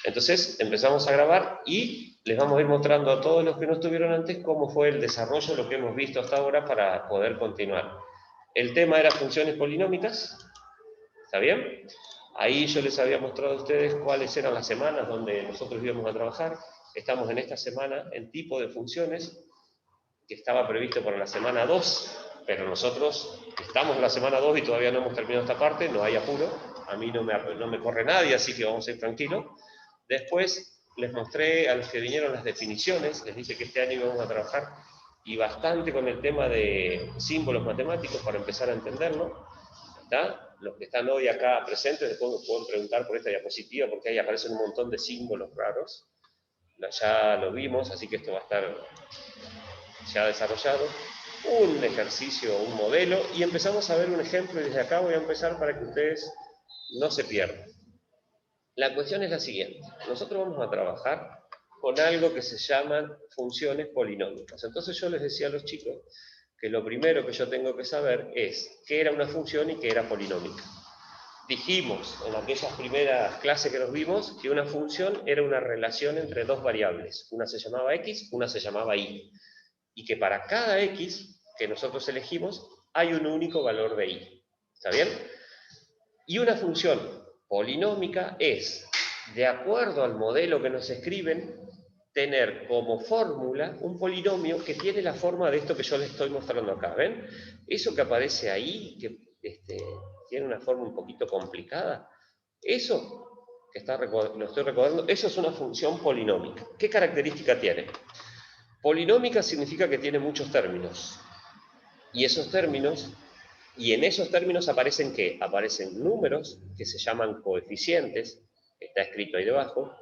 Entonces empezamos a grabar y les vamos a ir mostrando a todos los que no estuvieron antes cómo fue el desarrollo, lo que hemos visto hasta ahora para poder continuar. El tema era funciones polinómicas, ¿está bien? Ahí yo les había mostrado a ustedes cuáles eran las semanas donde nosotros íbamos a trabajar. Estamos en esta semana en tipo de funciones, que estaba previsto para la semana 2, pero nosotros estamos en la semana 2 y todavía no hemos terminado esta parte, no hay apuro, a mí no me corre nadie, así que vamos a ir tranquilos. Después les mostré a los que vinieron las definiciones, les dije que este año íbamos a trabajar y bastante con el tema de símbolos matemáticos para empezar a entenderlo. ¿Está? Los que están hoy acá presentes, después me pueden preguntar por esta diapositiva, porque ahí aparecen un montón de símbolos raros. Ya lo vimos, así que esto va a estar ya desarrollado. Un ejercicio, un modelo, y empezamos a ver un ejemplo, y desde acá voy a empezar para que ustedes no se pierdan. La cuestión es la siguiente. Nosotros vamos a trabajar con algo que se llaman funciones polinómicas. Entonces yo les decía a los chicos que lo primero que yo tengo que saber es qué era una función y qué era polinómica. Dijimos en aquellas primeras clases que nos vimos que una función era una relación entre dos variables. Una se llamaba x, una se llamaba y. Y que para cada x que nosotros elegimos hay un único valor de y. ¿Está bien? Y una función polinómica es, de acuerdo al modelo que nos escriben, tener como fórmula un polinomio que tiene la forma de esto que yo les estoy mostrando acá. ¿Ven? Eso que aparece ahí, que tiene una forma un poquito complicada, eso que lo estoy recordando, eso es una función polinómica. ¿Qué característica tiene? Polinómica significa que tiene muchos términos. Y en esos términos aparecen ¿qué? Aparecen números que se llaman coeficientes, está escrito ahí debajo,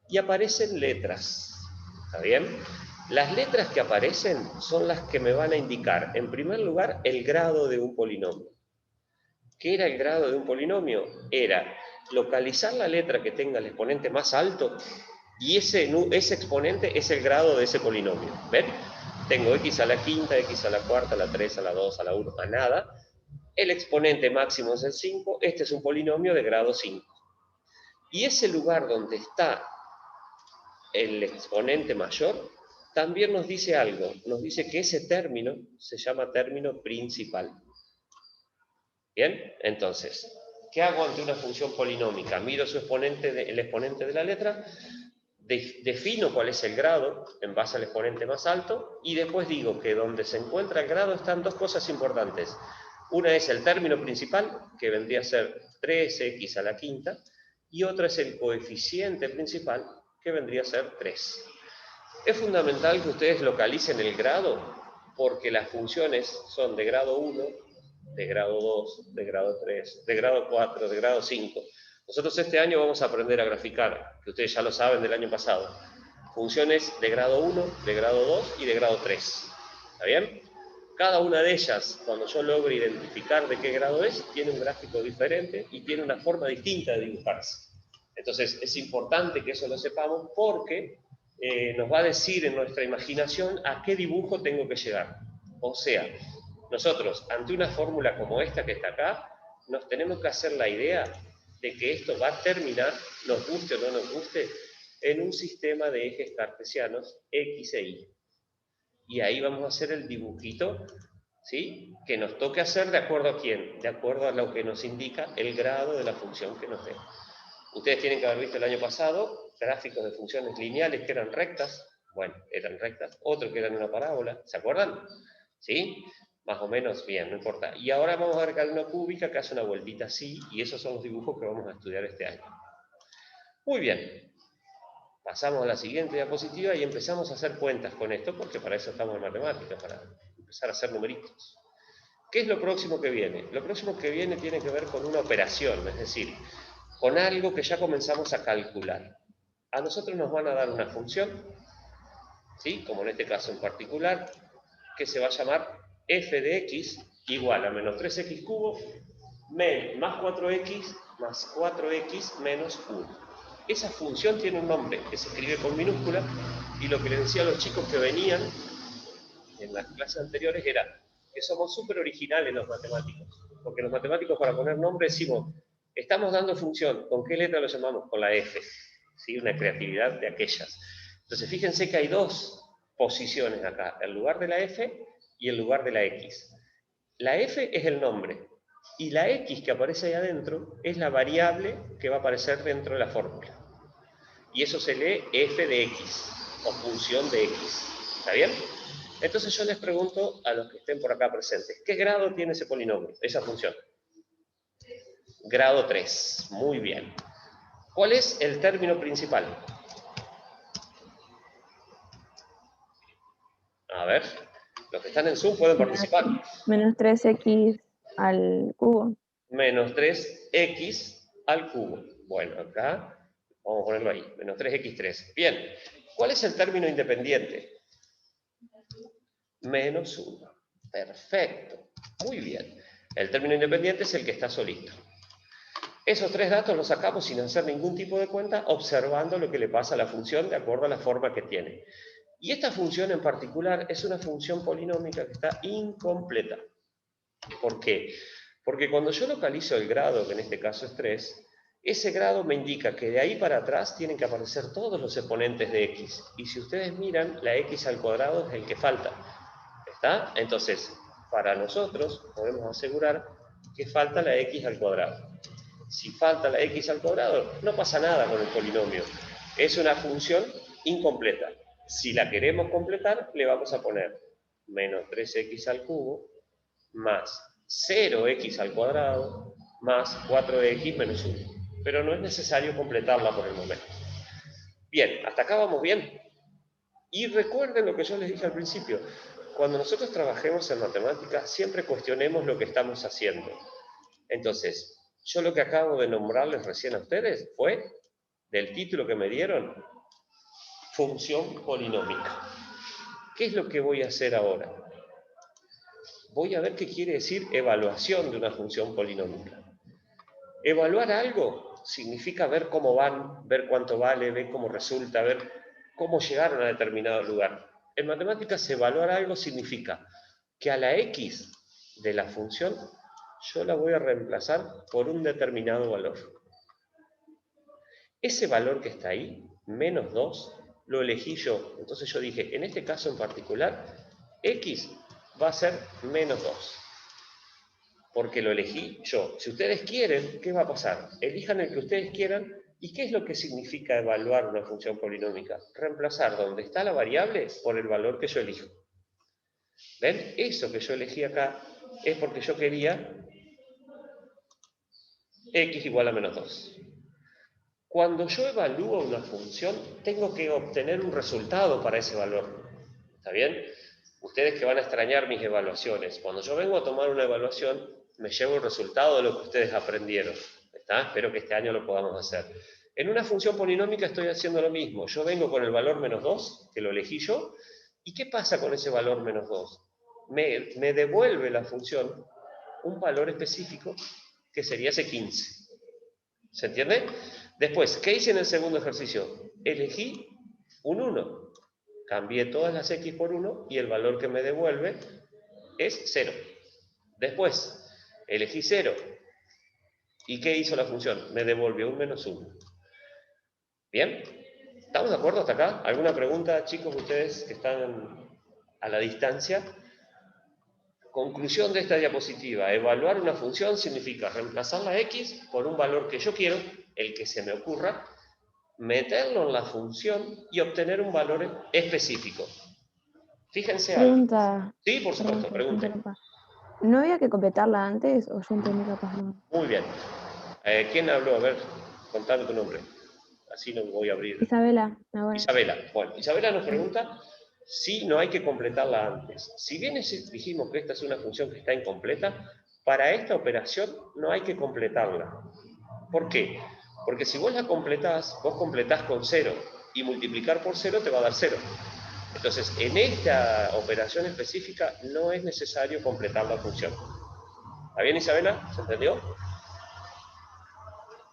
y aparecen letras. ¿Está bien? Las letras que aparecen son las que me van a indicar, en primer lugar, el grado de un polinomio. ¿Qué era el grado de un polinomio? Era localizar la letra que tenga el exponente más alto y ese exponente es el grado de ese polinomio. ¿Ven? Tengo x a la quinta, x a la cuarta, a la 3, a la 2, a la 1, a nada. El exponente máximo es el 5, este es un polinomio de grado 5. Y ese lugar donde está el exponente mayor también nos dice algo, nos dice que ese término se llama término principal. ¿Bien? Entonces, ¿qué hago ante una función polinómica? Miro el exponente de la letra, defino cuál es el grado en base al exponente más alto y después digo que donde se encuentra el grado están dos cosas importantes. Una es el término principal, que vendría a ser 3x a la quinta, y otra es el coeficiente principal, que vendría a ser 3. Es fundamental que ustedes localicen el grado, porque las funciones son de grado 1, de grado 2, de grado 3, de grado 4, de grado 5. Nosotros este año vamos a aprender a graficar, que ustedes ya lo saben del año pasado, funciones de grado 1, de grado 2 y de grado 3. ¿Está bien? Cada una de ellas, cuando yo logre identificar de qué grado es, tiene un gráfico diferente y tiene una forma distinta de dibujarse. Entonces es importante que eso lo sepamos porque nos va a decir en nuestra imaginación a qué dibujo tengo que llegar. O sea, nosotros, ante una fórmula como esta que está acá, nos tenemos que hacer la idea de que esto va a terminar, nos guste o no nos guste, en un sistema de ejes cartesianos X e Y. Y ahí vamos a hacer el dibujito, ¿sí? Que nos toque hacer de acuerdo a quién, de acuerdo a lo que nos indica el grado de la función que nos dé. Ustedes tienen que haber visto el año pasado gráficos de funciones lineales que eran rectas, bueno, eran rectas, otros que eran una parábola, ¿se acuerdan? ¿Sí? Más o menos bien, no importa. Y ahora vamos a ver una cúbica que hace una vueltita así, y esos son los dibujos que vamos a estudiar este año. Muy bien. Pasamos a la siguiente diapositiva y empezamos a hacer cuentas con esto, porque para eso estamos en matemáticas, para empezar a hacer numeritos. ¿Qué es lo próximo que viene? Lo próximo que viene tiene que ver con una operación, es decir, con algo que ya comenzamos a calcular. A nosotros nos van a dar una función, ¿sí? Como en este caso en particular, que se va a llamar f de x igual a menos 3x cubo más 4x más 4x menos 1. Esa función tiene un nombre que se escribe con minúscula y lo que les decía a los chicos que venían en las clases anteriores era que somos súper originales los matemáticos, porque los matemáticos para poner nombre decimos, estamos dando función, ¿con qué letra lo llamamos? Con la F. ¿sí? Una creatividad de aquellas. Entonces, fíjense que hay dos posiciones acá, el lugar de la f y el lugar de la x. La f es el nombre, y la x que aparece ahí adentro es la variable que va a aparecer dentro de la fórmula. Y eso se lee f de x, o función de x. ¿Está bien? Entonces yo les pregunto a los que estén por acá presentes, ¿qué grado tiene ese polinomio, esa función? Grado 3. Muy bien. ¿Cuál es el término principal? A ver, los que están en Zoom pueden participar. Menos 3x al cubo. Menos 3x al cubo. Bueno, acá vamos a ponerlo ahí. Menos 3x3. Bien. ¿Cuál es el término independiente? Menos 1. Perfecto. Muy bien. El término independiente es el que está solito. Esos tres datos los sacamos sin hacer ningún tipo de cuenta, observando lo que le pasa a la función de acuerdo a la forma que tiene. Y esta función en particular es una función polinómica que está incompleta. ¿Por qué? Porque cuando yo localizo el grado, que en este caso es 3, ese grado me indica que de ahí para atrás tienen que aparecer todos los exponentes de x. Y si ustedes miran, la x al cuadrado es el que falta. ¿Está? Entonces, para nosotros podemos asegurar que falta la x al cuadrado. Si falta la x al cuadrado, no pasa nada con el polinomio. Es una función incompleta. Si la queremos completar, le vamos a poner menos 3x al cubo más 0x al cuadrado más 4x menos 1. Pero no es necesario completarla por el momento. Bien, hasta acá vamos bien. Y recuerden lo que yo les dije al principio. Cuando nosotros trabajemos en matemáticas, siempre cuestionemos lo que estamos haciendo. Entonces, yo lo que acabo de nombrarles recién a ustedes fue, del título que me dieron, función polinómica. ¿Qué es lo que voy a hacer ahora? Voy a ver qué quiere decir evaluación de una función polinómica. Evaluar algo significa ver cómo van, ver cuánto vale, ver cómo resulta, ver cómo llegaron a determinado lugar. En matemáticas, evaluar algo significa que a la x de la función yo la voy a reemplazar por un determinado valor. Ese valor que está ahí, menos 2, lo elegí yo. Entonces yo dije, en este caso en particular, x va a ser menos 2. Porque lo elegí yo. Si ustedes quieren, ¿qué va a pasar? Elijan el que ustedes quieran. ¿Y qué es lo que significa evaluar una función polinómica? Reemplazar donde está la variable por el valor que yo elijo. ¿Ven? Eso que yo elegí acá es porque yo quería x igual a menos 2. Cuando yo evalúo una función, tengo que obtener un resultado para ese valor. ¿Está bien? Ustedes que van a extrañar mis evaluaciones. Cuando yo vengo a tomar una evaluación, me llevo el resultado de lo que ustedes aprendieron. ¿Está? Espero que este año lo podamos hacer. En una función polinómica estoy haciendo lo mismo. Yo vengo con el valor menos 2, que lo elegí yo, ¿y qué pasa con ese valor menos 2? Me devuelve la función un valor específico que sería ese 15. ¿Se entiende? Después, ¿qué hice en el segundo ejercicio? Elegí un 1. Cambié todas las x por 1 y el valor que me devuelve es 0. Después, elegí 0. ¿Y qué hizo la función? Me devolvió un menos 1. ¿Bien? ¿Estamos de acuerdo hasta acá? ¿Alguna pregunta, chicos, ustedes que están a la distancia? Conclusión de esta diapositiva. Evaluar una función significa reemplazar la x por un valor que yo quiero, el que se me ocurra, meterlo en la función y obtener un valor específico. Fíjense algo. Pregunta. Sí, por Perdón supuesto, que te pregunten. interrumpa. ¿No había que completarla antes o yo entendí capaz no? Muy bien. ¿Quién habló? A ver, contame tu nombre. Así lo voy a abrir. Isabela, ahora. Isabela. Bueno, Isabela nos pregunta si no hay que completarla antes. Si bien dijimos que esta es una función que está incompleta, para esta operación no hay que completarla. ¿Por qué? Porque si vos la completás, vos completás con 0 y multiplicar por 0 te va a dar 0. Entonces, en esta operación específica no es necesario completar la función. ¿Está bien, Isabela? ¿Se entendió?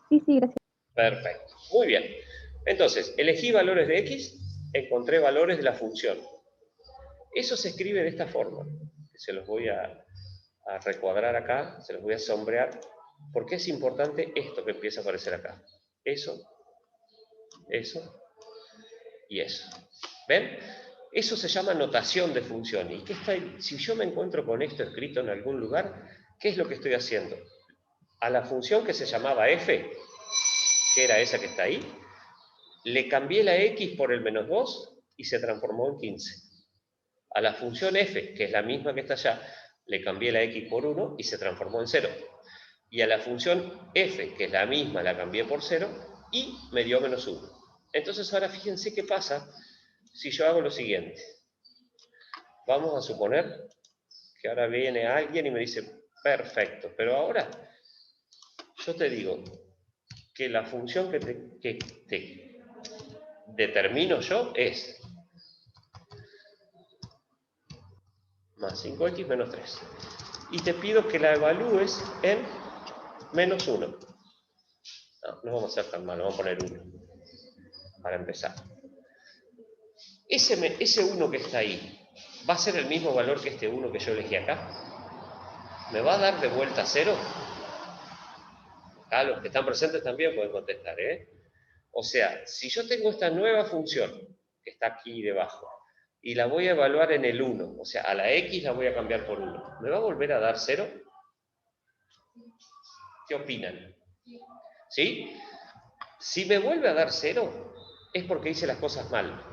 Sí, sí, gracias. Perfecto. Muy bien. Entonces, elegí valores de x, encontré valores de la función. Eso se escribe de esta forma. Se los voy a recuadrar acá, se los voy a sombrear, porque es importante esto que empieza a aparecer acá. Eso eso y eso. ¿Ven? Eso se llama notación de función. ¿Y qué está ahí? Si yo me encuentro con esto escrito en algún lugar, ¿qué es lo que estoy haciendo? A la función que se llamaba f, que era esa que está ahí, le cambié la x por el menos 2 y se transformó en 15. A la función f, que es la misma que está allá, le cambié la x por 1 y se transformó en 0. Y a la función f, que es la misma, la cambié por 0 y me dio menos 1. Entonces ahora fíjense qué pasa si yo hago lo siguiente. Vamos a suponer que ahora viene alguien y me dice, perfecto, pero ahora yo te digo que la función que te determino yo es más 5x menos 3. Y te pido que la evalúes en menos 1. No vamos a hacer tan mal, vamos a poner 1 para empezar. Ese 1 que está ahí, ¿va a ser el mismo valor que este 1 que yo elegí acá? ¿Me va a dar de vuelta 0? Los que están presentes también pueden contestar, ¿eh? O sea, si yo tengo esta nueva función, que está aquí debajo, y la voy a evaluar en el 1, o sea, a la x la voy a cambiar por 1, ¿me va a volver a dar 0? ¿Qué opinan? ¿Sí? Si me vuelve a dar 0, es porque hice las cosas mal.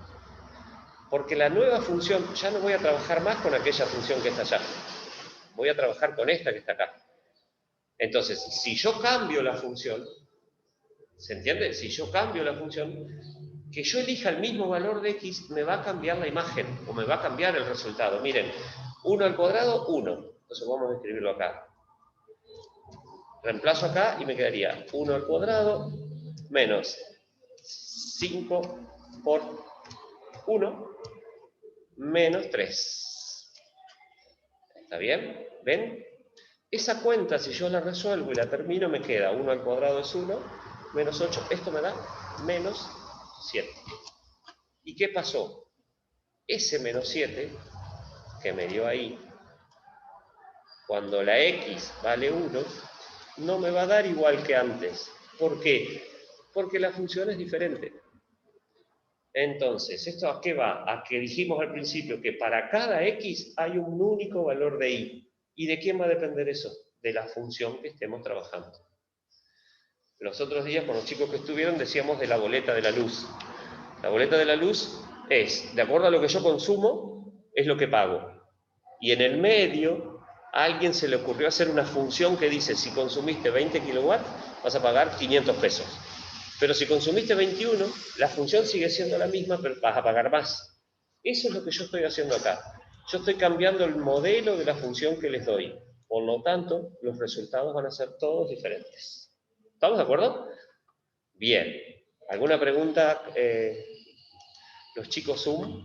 Porque la nueva función, ya no voy a trabajar más con aquella función que está allá. Voy a trabajar con esta que está acá. Entonces, si yo cambio la función, ¿se entiende? Si yo cambio la función, que yo elija el mismo valor de x, me va a cambiar la imagen, o me va a cambiar el resultado. Miren, 1 al cuadrado, 1. Entonces vamos a escribirlo acá. Reemplazo acá y me quedaría 1 al cuadrado menos 5 por 1 menos 3. ¿Está bien? ¿Ven? Esa cuenta, si yo la resuelvo y la termino, me queda 1 al cuadrado es 1, menos 8, esto me da menos 7. ¿Y qué pasó? Ese menos 7 que me dio ahí, cuando la x vale 1, no me va a dar igual que antes. ¿Por qué? Porque la función es diferente. Entonces, ¿esto a qué va? A que dijimos al principio que para cada x hay un único valor de y. ¿Y de quién va a depender eso? De la función que estemos trabajando. Los otros días con los chicos que estuvieron decíamos de la boleta de la luz. La boleta de la luz es, de acuerdo a lo que yo consumo, es lo que pago. Y en el medio, a alguien se le ocurrió hacer una función que dice, si consumiste 20 kilowatts, vas a pagar 500 pesos. Pero si consumiste 21, la función sigue siendo la misma, pero vas a pagar más. Eso es lo que yo estoy haciendo acá. Yo estoy cambiando el modelo de la función que les doy. Por lo tanto, los resultados van a ser todos diferentes. ¿Estamos de acuerdo? Bien. ¿Alguna pregunta, los chicos Zoom?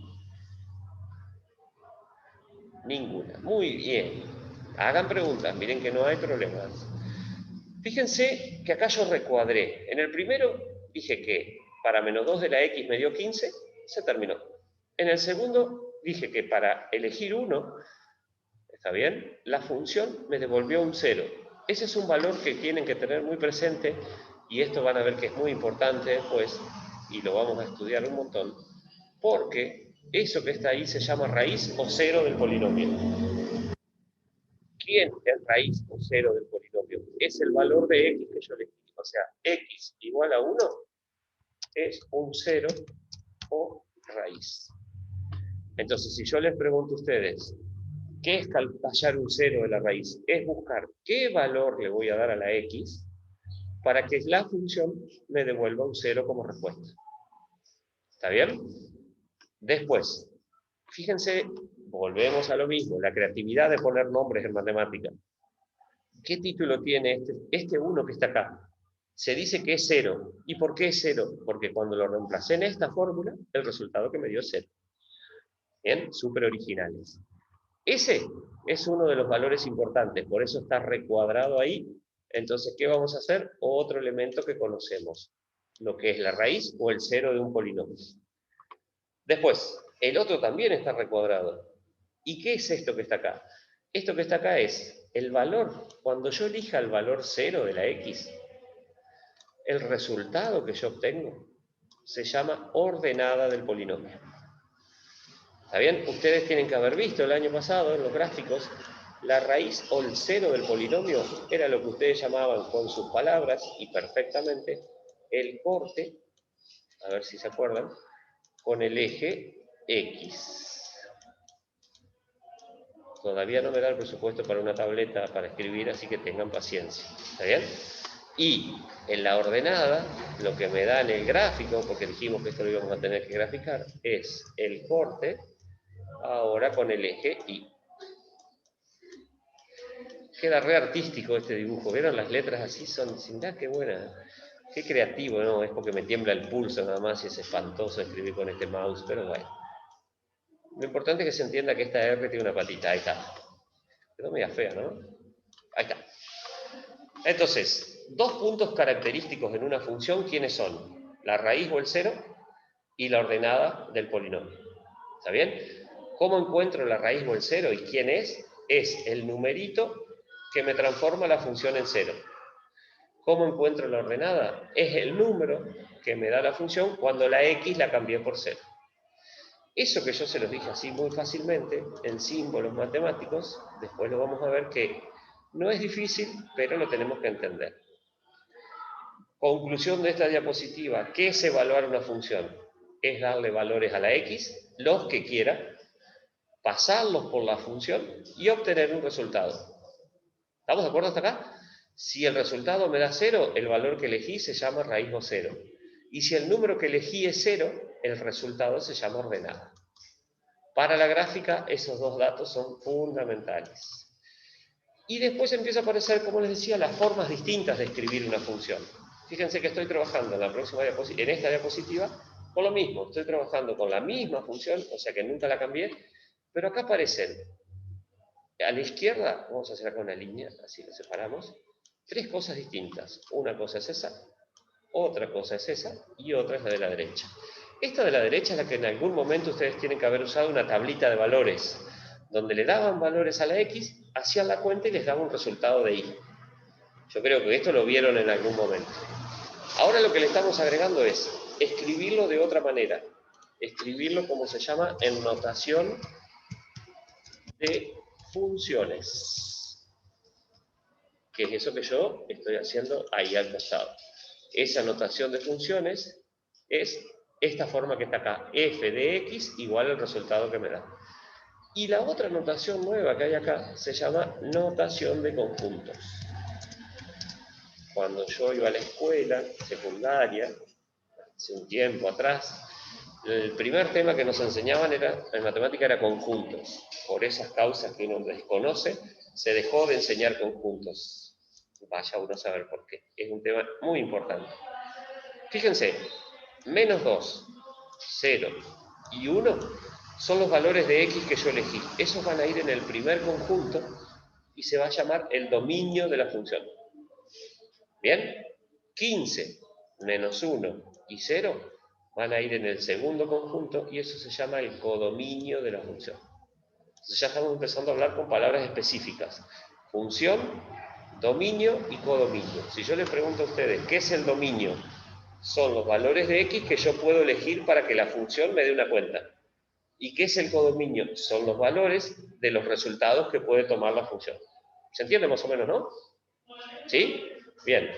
Ninguna. Muy bien. Hagan preguntas, miren que no hay problemas. Fíjense que acá yo recuadré. En el primero dije que para menos 2 de la x me dio 15, se terminó. En el segundo dije que para elegir 1, ¿está bien? La función me devolvió un 0. Ese es un valor que tienen que tener muy presente y esto van a ver que es muy importante después y lo vamos a estudiar un montón, porque eso que está ahí se llama raíz o cero del polinomio. ¿Quién es raíz o cero del polinomio? Es el valor de x que yo elegí. O sea, x igual a 1 es un 0 o raíz. Entonces, si yo les pregunto a ustedes, ¿qué es hallar un 0 de la raíz? Es buscar qué valor le voy a dar a la x para que la función me devuelva un 0 como respuesta. ¿Está bien? Después, fíjense, volvemos a lo mismo, la creatividad de poner nombres en matemática. ¿Qué título tiene este 1 que está acá? Se dice que es 0. ¿Y por qué es 0? Porque cuando lo reemplacé en esta fórmula, el resultado que me dio es 0. Bien, súper originales. Ese es uno de los valores importantes, por eso está recuadrado ahí. Entonces, ¿qué vamos a hacer? Otro elemento que conocemos, lo que es la raíz o el 0 de un polinomio. Después, el otro también está recuadrado. ¿Y qué es esto que está acá? Esto que está acá es el valor. Cuando yo elija el valor 0 de la x, el resultado que yo obtengo se llama ordenada del polinomio. ¿Está bien? Ustedes tienen que haber visto el año pasado en los gráficos, la raíz o el seno del polinomio era lo que ustedes llamaban con sus palabras, y perfectamente, el corte, a ver si se acuerdan, con el eje X. Todavía no me da el presupuesto para una tableta para escribir, así que tengan paciencia. ¿Está bien? Y en la ordenada, lo que me da en el gráfico, porque dijimos que esto lo íbamos a tener que graficar, es el corte ahora con el eje Y. Queda re artístico este dibujo. ¿Vieron las letras así? Son, sin nada, qué buena. Qué creativo, ¿no? Es porque me tiembla el pulso nada más y es espantoso escribir con este mouse, pero bueno. Lo importante es que se entienda que esta R tiene una patita. Ahí está. Quedó media fea, ¿no? Ahí está. Entonces, dos puntos característicos en una función, ¿quiénes son? La raíz o el cero y la ordenada del polinomio. ¿Está bien? ¿Cómo encuentro la raíz o el cero y quién es? Es el numerito que me transforma la función en cero. ¿Cómo encuentro la ordenada? Es el número que me da la función cuando la x la cambié por cero. Eso que yo se los dije así muy fácilmente, en símbolos matemáticos, después lo vamos a ver que no es difícil, pero lo tenemos que entender. Conclusión de esta diapositiva, ¿qué es evaluar una función? Es darle valores a la x, los que quiera, pasarlos por la función y obtener un resultado. ¿Estamos de acuerdo hasta acá? Si el resultado me da 0, el valor que elegí se llama raíz o 0. Y si el número que elegí es 0, el resultado se llama ordenada. Para la gráfica, esos dos datos son fundamentales. Y después empieza a aparecer, como les decía, las formas distintas de escribir una función. Fíjense que estoy trabajando en esta diapositiva con lo mismo. Estoy trabajando con la misma función, o sea que nunca la cambié, pero acá aparecen a la izquierda, vamos a hacer acá una línea, así lo separamos, tres cosas distintas. Una cosa es esa, otra cosa es esa, y otra es la de la derecha. Esta de la derecha es la que en algún momento ustedes tienen que haber usado una tablita de valores, donde le daban valores a la X, hacían la cuenta y les daba un resultado de Y. Yo creo que esto lo vieron en algún momento. Ahora lo que le estamos agregando es escribirlo de otra manera. Escribirlo como se llama en notación de funciones, que es eso que yo estoy haciendo ahí al costado. Esa notación de funciones es esta forma que está acá, f de x igual al resultado que me da. Y la otra notación nueva que hay acá se llama notación de conjuntos. Cuando yo iba a la escuela secundaria, hace un tiempo atrás, el primer tema que nos enseñaban en matemática era conjuntos. Por esas causas que uno desconoce, se dejó de enseñar conjuntos. Vaya uno a saber por qué. Es un tema muy importante. Fíjense, menos 2, 0 y 1 son los valores de x que yo elegí. Esos van a ir en el primer conjunto y se va a llamar el dominio de la función. ¿Bien? 15 menos 1 y 0 van a ir en el segundo conjunto y eso se llama el codominio de la función. Entonces ya estamos empezando a hablar con palabras específicas. Función, dominio y codominio. Si yo les pregunto a ustedes, ¿qué es el dominio? Son los valores de x que yo puedo elegir para que la función me dé una cuenta. ¿Y qué es el codominio? Son los valores de los resultados que puede tomar la función. ¿Se entiende más o menos, no? ¿Sí? Bien.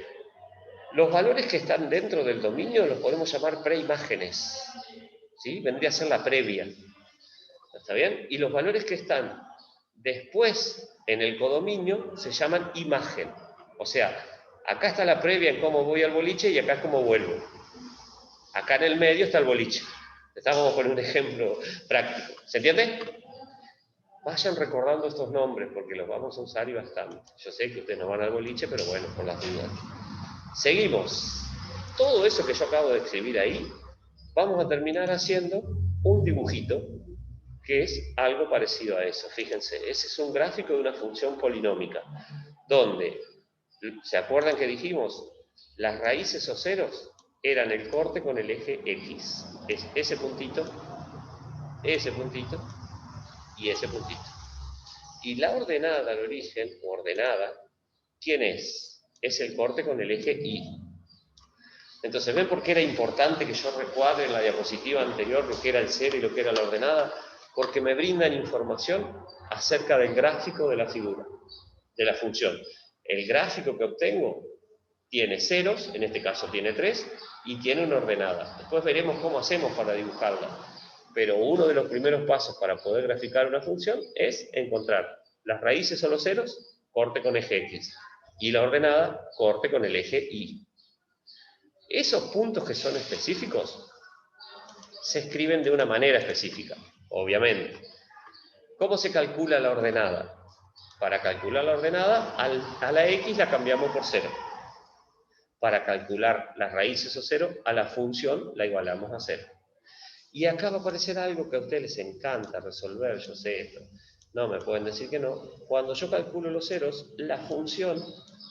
Los valores que están dentro del dominio los podemos llamar preimágenes. ¿Sí? Vendría a ser la previa. ¿Está bien? Y los valores que están después en el codominio se llaman imagen. O sea, acá está la previa en cómo voy al boliche y acá es cómo vuelvo. Acá en el medio está el boliche. Vamos a poner un ejemplo práctico. ¿Se entiende? Vayan recordando estos nombres porque los vamos a usar y bastante. Yo sé que ustedes no van al boliche, pero bueno, por las dudas. Seguimos. Todo eso que yo acabo de escribir ahí, vamos a terminar haciendo un dibujito que es algo parecido a eso. Fíjense, ese es un gráfico de una función polinómica, donde, ¿se acuerdan que dijimos? Las raíces o ceros eran el corte con el eje X. Es ese puntito y ese puntito. Y la ordenada al origen, o ordenada, ¿quién es? Es el corte con el eje Y. Entonces, ¿ven por qué era importante que yo recuadre en la diapositiva anterior lo que era el cero y lo que era la ordenada? Porque me brindan información acerca del gráfico de la figura, de la función. El gráfico que obtengo tiene ceros, en este caso tiene 3, y tiene una ordenada. Después veremos cómo hacemos para dibujarla. Pero uno de los primeros pasos para poder graficar una función es encontrar las raíces o los ceros, corte con eje X, y la ordenada, corte con el eje Y. Esos puntos que son específicos se escriben de una manera específica, obviamente. ¿Cómo se calcula la ordenada? Para calcular la ordenada, a la X la cambiamos por 0. Para calcular las raíces o 0, a la función la igualamos a 0. Y acá va a aparecer algo que a ustedes les encanta resolver, yo sé esto. No me pueden decir que no. Cuando yo calculo los ceros, la función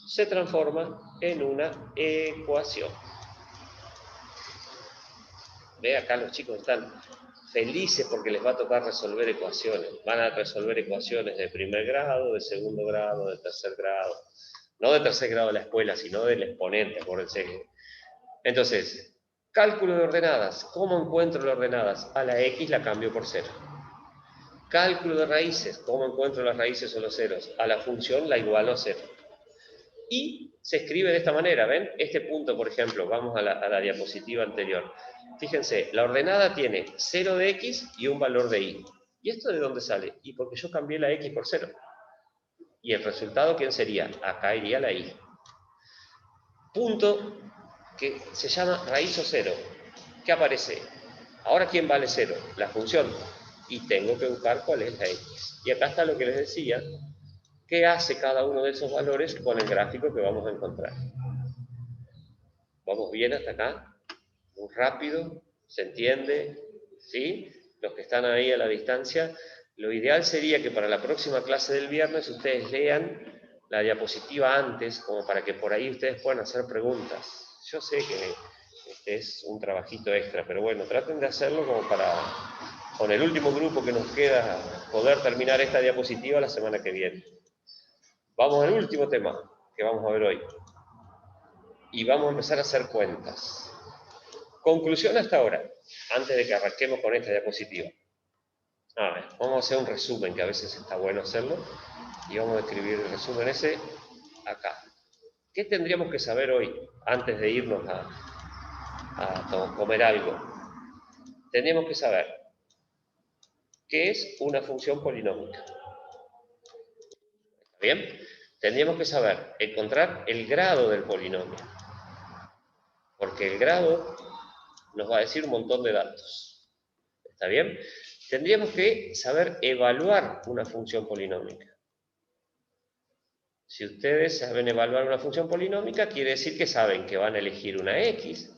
se transforma en una ecuación. Ve, acá los chicos están felices porque les va a tocar resolver ecuaciones. Van a resolver ecuaciones de primer grado, de segundo grado, de tercer grado. No de tercer grado de la escuela, sino del exponente, acuérdense. Entonces, cálculo de ordenadas. ¿Cómo encuentro las ordenadas? A la X la cambio por 0. Cálculo de raíces. ¿Cómo encuentro las raíces o los ceros? A la función la igualo a 0. Y se escribe de esta manera, ¿ven? Este punto, por ejemplo, vamos a la diapositiva anterior. Fíjense, la ordenada tiene 0 de X y un valor de Y. ¿Y esto de dónde sale? Y porque yo cambié la X por 0. ¿Y el resultado quién sería? Acá iría la Y. Punto que se llama raíz o 0. ¿Qué aparece? Ahora, ¿quién vale 0? La función. Y tengo que buscar cuál es la X. Y acá está lo que les decía, qué hace cada uno de esos valores con el gráfico que vamos a encontrar. ¿Vamos bien hasta acá? Muy rápido, ¿se entiende? ¿Sí? Los que están ahí a la distancia, lo ideal sería que para la próxima clase del viernes ustedes lean la diapositiva antes, como para que por ahí ustedes puedan hacer preguntas. Yo sé que este es un trabajito extra, pero bueno, traten de hacerlo como para, con el último grupo que nos queda, poder terminar esta diapositiva la semana que viene. Vamos al último tema que vamos a ver hoy. Y vamos a empezar a hacer cuentas. Conclusión hasta ahora, antes de que arranquemos con esta diapositiva. A ver, vamos a hacer un resumen, que a veces está bueno hacerlo, y vamos a escribir el resumen ese acá. ¿Qué tendríamos que saber hoy, antes de irnos a comer algo? Tendríamos que saber qué es una función polinómica. ¿Está bien? Tendríamos que saber encontrar el grado del polinomio, porque el grado nos va a decir un montón de datos. ¿Está bien? Tendríamos que saber evaluar una función polinómica. Si ustedes saben evaluar una función polinómica, quiere decir que saben que van a elegir una X,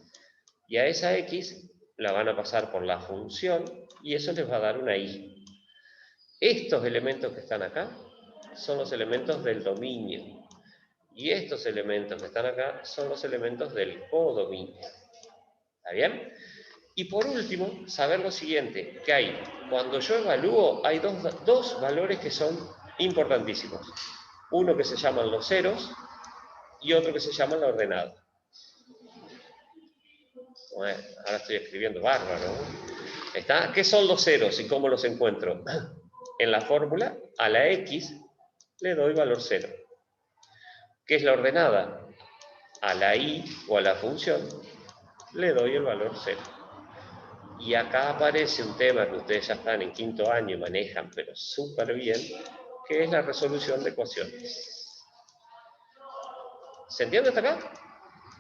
y a esa X la van a pasar por la función, y eso les va a dar una Y. Estos elementos que están acá son los elementos del dominio, y estos elementos que están acá son los elementos del codominio. ¿Está bien? Y por último, saber lo siguiente, que hay, cuando yo evalúo, hay dos valores que son importantísimos. Uno que se llaman los ceros y otro que se llama la ordenada. Bueno, ahora estoy escribiendo bárbaro, ¿no? ¿Está? ¿Qué son los ceros y cómo los encuentro? En la fórmula, a la X le doy valor 0. ¿Qué es la ordenada? A la Y o a la función le doy el valor 0. Y acá aparece un tema que ustedes ya están en quinto año y manejan, pero súper bien, que es la resolución de ecuaciones. ¿Se entiende hasta acá?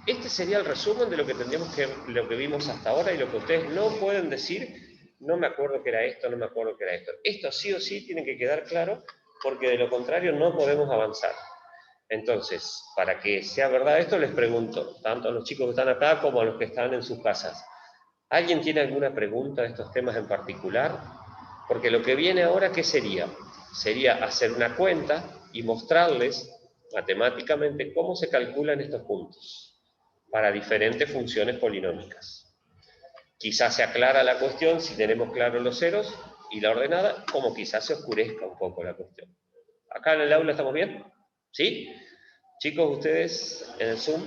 Este sería el resumen de lo que lo que vimos hasta ahora y lo que ustedes no pueden decir, no me acuerdo que era esto, no me acuerdo que era esto. Esto sí o sí tiene que quedar claro, porque de lo contrario no podemos avanzar. Entonces, para que sea verdad esto, les pregunto, tanto a los chicos que están acá como a los que están en sus casas. ¿Alguien tiene alguna pregunta de estos temas en particular? Porque lo que viene ahora, ¿qué sería? Sería hacer una cuenta y mostrarles matemáticamente cómo se calculan estos puntos para diferentes funciones polinómicas. Quizás se aclara la cuestión si tenemos claros los ceros y la ordenada, como quizás se oscurezca un poco la cuestión. ¿Acá en el aula estamos bien? ¿Sí? Chicos, ustedes en el Zoom.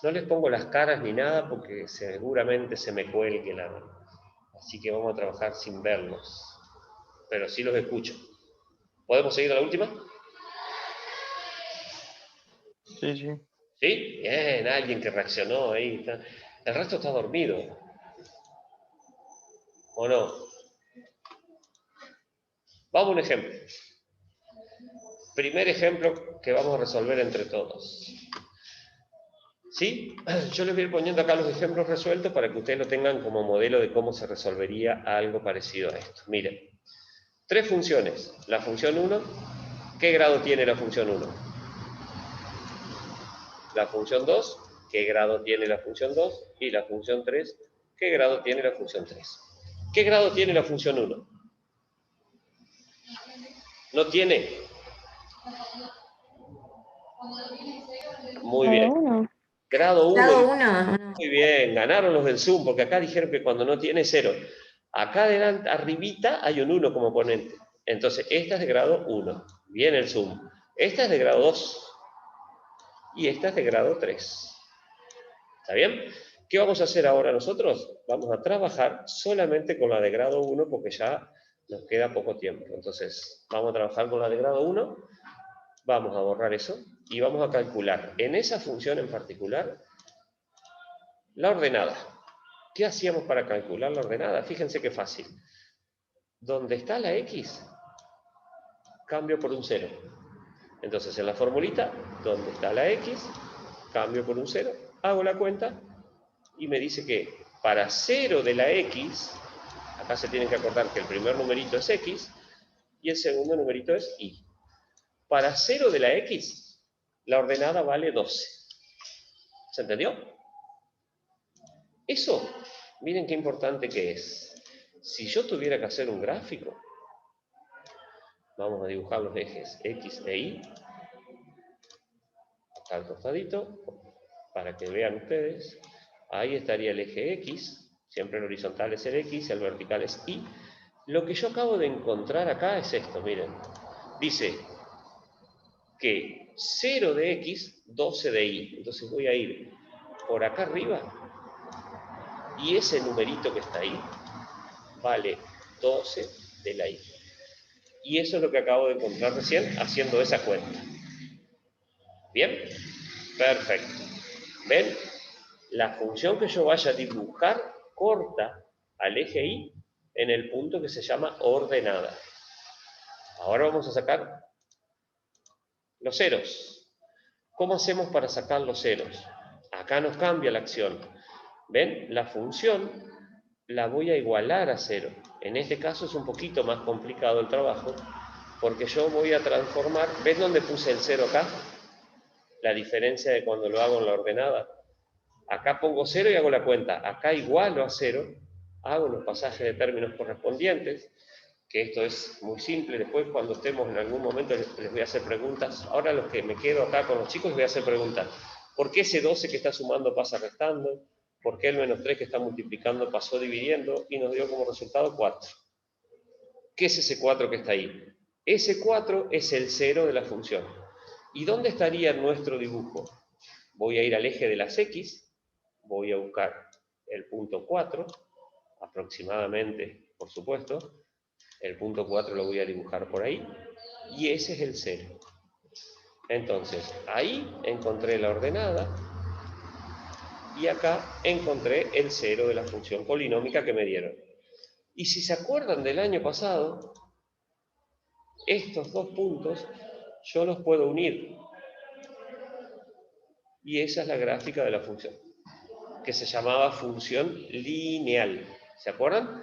No les pongo las caras ni nada porque seguramente se me cuelgue la mano. Así que vamos a trabajar sin verlos. Pero sí los escucho. ¿Podemos seguir a la última? Sí, sí. ¿Sí? Bien, alguien que reaccionó ahí. El resto está dormido. ¿O no? Vamos a un ejemplo. Primer ejemplo que vamos a resolver entre todos. ¿Sí? Yo les voy a ir poniendo acá los ejemplos resueltos para que ustedes lo tengan como modelo de cómo se resolvería algo parecido a esto. Miren, 3 funciones. La función 1, ¿qué grado tiene la función 1? La función 2, ¿qué grado tiene la función 2? Y la función 3, ¿qué grado tiene la función 3? ¿Qué grado tiene la función 1? ¿No tiene? Muy bien. Grado 1. Grado 1. Muy bien, ganaron los del Zoom, porque acá dijeron que cuando no tiene 0. Acá adelante, arribita, hay un 1 como oponente. Entonces, esta es de grado 1. Bien el Zoom. Esta es de grado 2. Y esta es de grado 3. ¿Está bien? ¿Qué vamos a hacer ahora nosotros? Vamos a trabajar solamente con la de grado 1 porque ya nos queda poco tiempo. Entonces, vamos a trabajar con la de grado 1. Vamos a borrar eso y vamos a calcular en esa función en particular la ordenada. ¿Qué hacíamos para calcular la ordenada? Fíjense qué fácil. Donde está la X, cambio por un 0. Entonces, en la formulita, donde está la X, cambio por un 0, hago la cuenta y me dice que para 0 de la X, acá se tienen que acordar que el primer numerito es X y el segundo numerito es Y. Para 0 de la X, la ordenada vale 12. ¿Se entendió? Eso, miren qué importante que es. Si yo tuviera que hacer un gráfico, vamos a dibujar los ejes X e Y, acá al costadito, para que vean ustedes. Ahí estaría el eje X, siempre el horizontal es el X, el vertical es Y. Lo que yo acabo de encontrar acá es esto, miren. Dice que 0 de X, 12 de Y. Entonces voy a ir por acá arriba y ese numerito que está ahí vale 12 de la Y. Y eso es lo que acabo de encontrar recién haciendo esa cuenta. ¿Bien? Perfecto. ¿Ven? La función que yo vaya a dibujar corta al eje Y en el punto que se llama ordenada. Ahora vamos a sacar los ceros. ¿Cómo hacemos para sacar los ceros? Acá nos cambia la acción. ¿Ven? La función la voy a igualar a 0. En este caso es un poquito más complicado el trabajo, porque yo voy a transformar, ¿ves dónde puse el 0 acá? La diferencia de cuando lo hago en la ordenada. Acá pongo 0 y hago la cuenta. Acá igualo a 0, hago los pasajes de términos correspondientes, que esto es muy simple. Después, cuando estemos en algún momento, les voy a hacer preguntas. Ahora los que me quedo acá con los chicos, les voy a hacer preguntas. ¿Por qué ese 12 que está sumando pasa restando? ¿Por qué el menos 3 que está multiplicando pasó dividiendo y nos dio como resultado 4? ¿Qué es ese 4 que está ahí? Ese 4 es el 0 de la función. ¿Y dónde estaría nuestro dibujo? Voy a ir al eje de las X, voy a buscar el punto 4, aproximadamente, por supuesto. El punto 4 lo voy a dibujar por ahí, y ese es el 0. Entonces, ahí encontré la ordenada, y acá encontré el 0 de la función polinómica que me dieron. Y si se acuerdan del año pasado, estos dos puntos yo los puedo unir. Y esa es la gráfica de la función, que se llamaba función lineal. ¿Se acuerdan?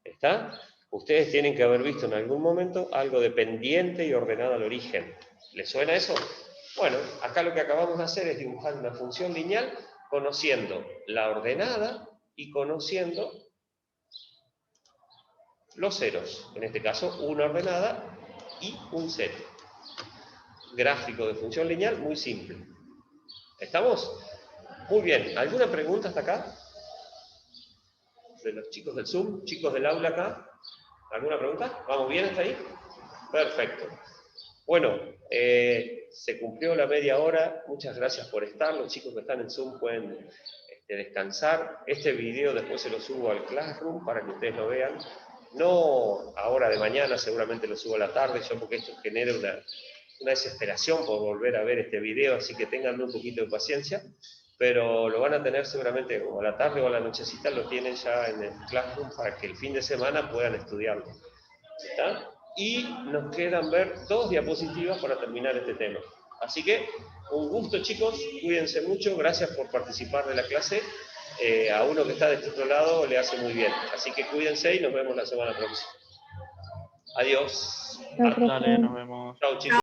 ¿Está? Ustedes tienen que haber visto en algún momento algo de pendiente y ordenada al origen. ¿Les suena eso? Bueno, acá lo que acabamos de hacer es dibujar una función lineal conociendo la ordenada y conociendo los ceros. En este caso, una ordenada y un cero. Gráfico de función lineal muy simple. ¿Estamos? Muy bien. ¿Alguna pregunta hasta acá? De los chicos del Zoom, chicos del aula acá. ¿Alguna pregunta? ¿Vamos bien hasta ahí? Perfecto. Bueno, se cumplió la media hora, muchas gracias por estar, los chicos que están en Zoom pueden descansar. Este video después se lo subo al Classroom para que ustedes lo vean. No ahora de mañana, seguramente lo subo a la tarde, yo porque esto genera una desesperación por volver a ver este video, así que tengan un poquito de paciencia, pero lo van a tener seguramente o a la tarde o a la nochecita, lo tienen ya en el Classroom para que el fin de semana puedan estudiarlo. ¿Está? Y nos quedan ver 2 diapositivas para terminar este tema. Así que, un gusto chicos, cuídense mucho, gracias por participar de la clase. A uno que está de este otro lado le hace muy bien. Así que cuídense y nos vemos la semana próxima. Adiós. Chao, profe. Dale, nos vemos. Chao chicos.